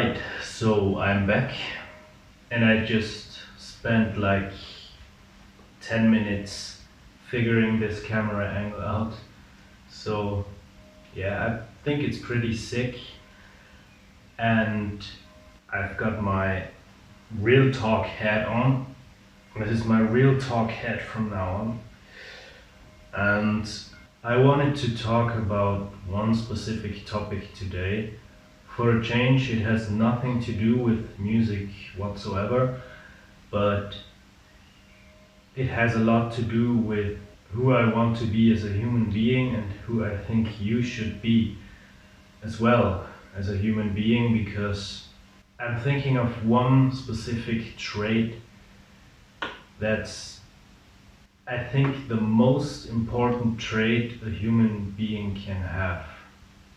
Alright, so I'm back and I just spent like 10 minutes figuring this camera angle out. So yeah, I think it's pretty sick, and I've got my real talk hat on. This is my real talk hat from now on. And I wanted to talk about one specific topic today. For a change, it has nothing to do with music whatsoever, but it has a lot to do with who I want to be as a human being and who I think you should be as well as a human being, because I'm thinking of one specific trait that's, I think, the most important trait a human being can have,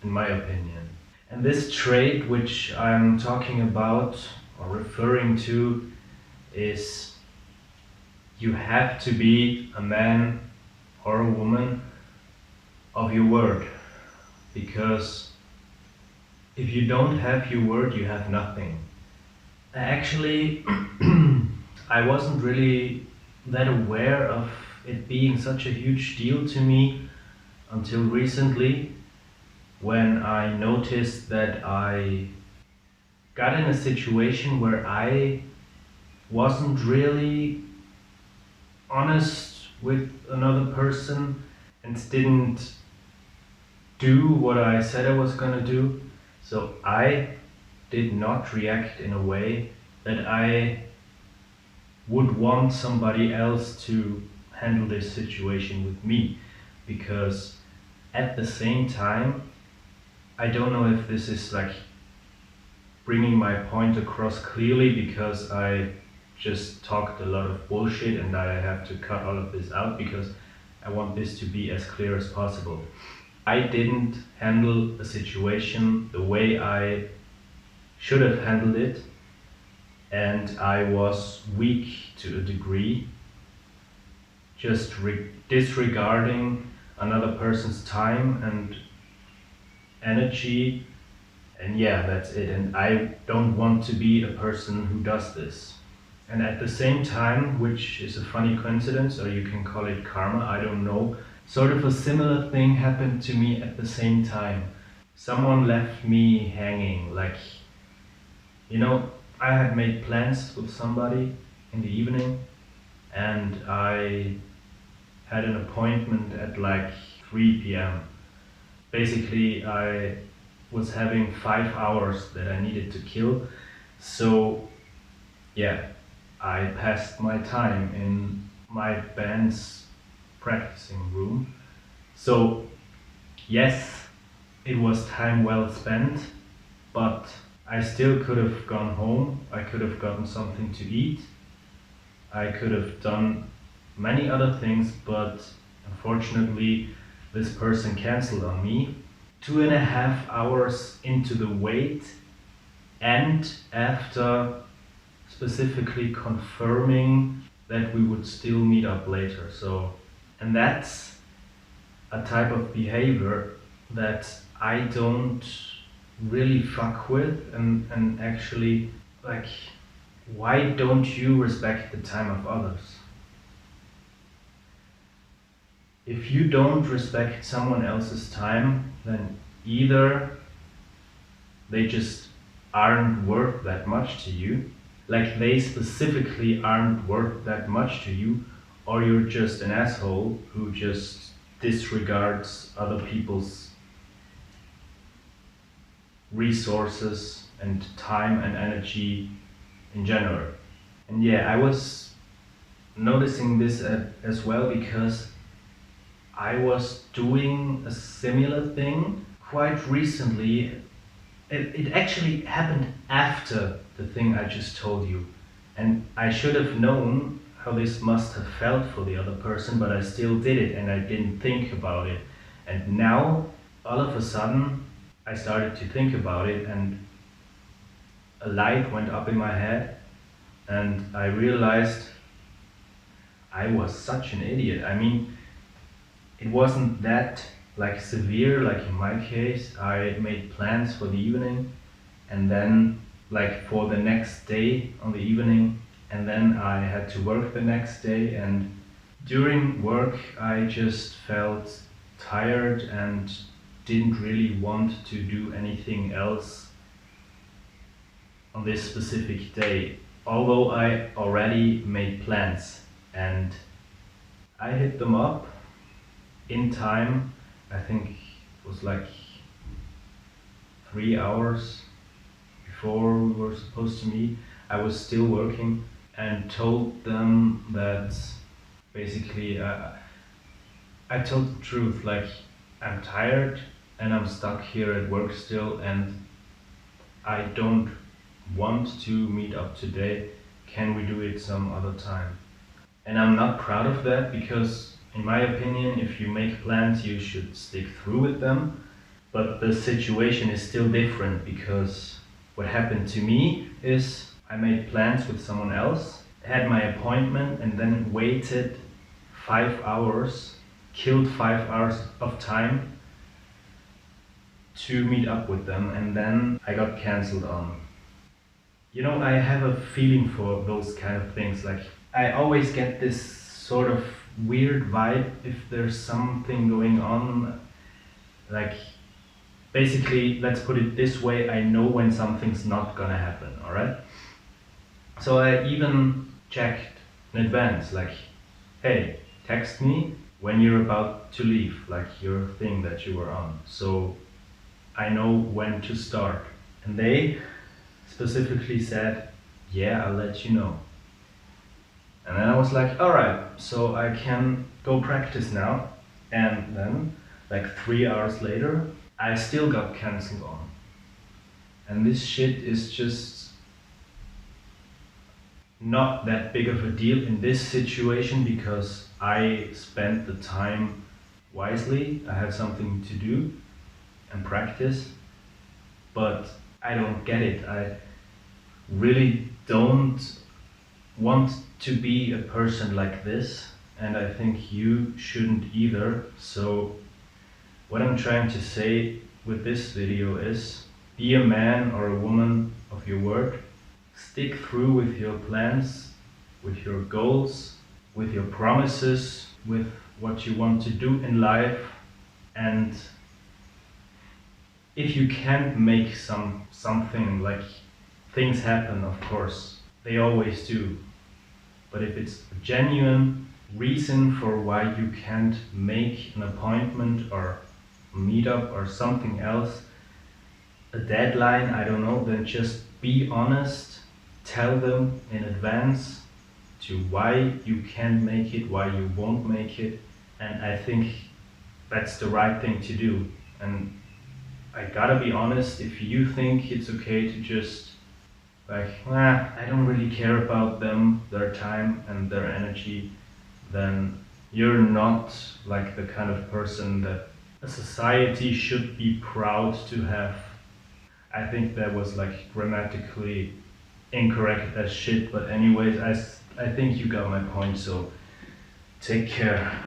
in my opinion. And this trait which I'm talking about or referring to is, you have to be a man or a woman of your word. Because if you don't have your word, you have nothing. Actually, I wasn't really that aware of it being such a huge deal to me until recently, when I noticed that I got in a situation where I wasn't really honest with another person and didn't do what I said I was gonna do. So I did not react in a way that I would want somebody else to handle this situation with me, because at the same time, I don't know if this is like bringing my point across clearly, because I just talked a lot of bullshit and I have to cut all of this out because I want this to be as clear as possible. I didn't handle a situation the way I should have handled it, and I was weak to a degree, just disregarding another person's time and energy, and yeah, that's it. And I don't want to be a person who does this. And at the same time, which is a funny coincidence, or you can call it karma, I don't know, sort of a similar thing happened to me at the same time. Someone left me hanging, like, I had made plans with somebody in the evening, and I had an appointment at like 3 p.m. Basically, I was having 5 hours that I needed to kill. So yeah, I passed my time in my band's practicing room. So yes, it was time well spent, but I still could have gone home. I could have gotten something to eat. I could have done many other things, but unfortunately this person canceled on me 2.5 hours into the wait, and after specifically confirming that we would still meet up later. And that's a type of behavior that I don't really fuck with, and actually, like, why don't you respect the time of others? If you don't respect someone else's time, then either they just aren't worth that much to you, like they specifically aren't worth that much to you, or you're just an asshole who just disregards other people's resources and time and energy in general. And yeah, I was noticing this as well, because I was doing a similar thing quite recently. It actually happened after the thing I just told you, and I should have known how this must have felt for the other person, but I still did it and I didn't think about it. And now, all of a sudden, I started to think about it, and a light went up in my head, and I realized I was such an idiot. I mean, it wasn't that like severe, like in my case. I made plans for the evening, and then like for the next day on the evening, and then I had to work the next day, and during work I just felt tired and didn't really want to do anything else on this specific day, although I already made plans, and I hit them up in time. I think it was like 3 hours before we were supposed to meet. I was still working and told them that basically I told the truth, like I'm tired and I'm stuck here at work still, and I don't want to meet up today. Can we do it some other time? And I'm not proud of that, because in my opinion, if you make plans, you should stick through with them. But the situation is still different, because what happened to me is I made plans with someone else, had my appointment, and then waited 5 hours, killed 5 hours of time to meet up with them, and then I got cancelled on. You know, I have a feeling for those kind of things. Like, I always get this sort of weird vibe if there's something going on. Like, basically, let's put it this way, I know when something's not gonna happen, alright? So I even checked in advance, like, hey, text me when you're about to leave, like your thing that you were on, so I know when to start. And they specifically said, yeah, I'll let you know. And then I was like, alright, so I can go practice now. And then, like 3 hours later, I still got cancelled on. And this shit is just not that big of a deal in this situation, because I spent the time wisely. I had something to do and practice, but I don't get it. I really don't want to be a person like this, and I think you shouldn't either. So what I'm trying to say with this video is, be a man or a woman of your word. Stick through with your plans, with your goals, with your promises, with what you want to do in life. And if you can't make something, like, things happen, of course, they always do. But if it's a genuine reason for why you can't make an appointment or a meetup or something else, a deadline, I don't know, then just be honest. Tell them in advance to why you can't make it, why you won't make it. And I think that's the right thing to do. And I gotta be honest, if you think it's okay to just like, I don't really care about them, their time and their energy, then you're not like the kind of person that a society should be proud to have. I think that was like grammatically incorrect as shit, but anyways, I think you got my point, so take care.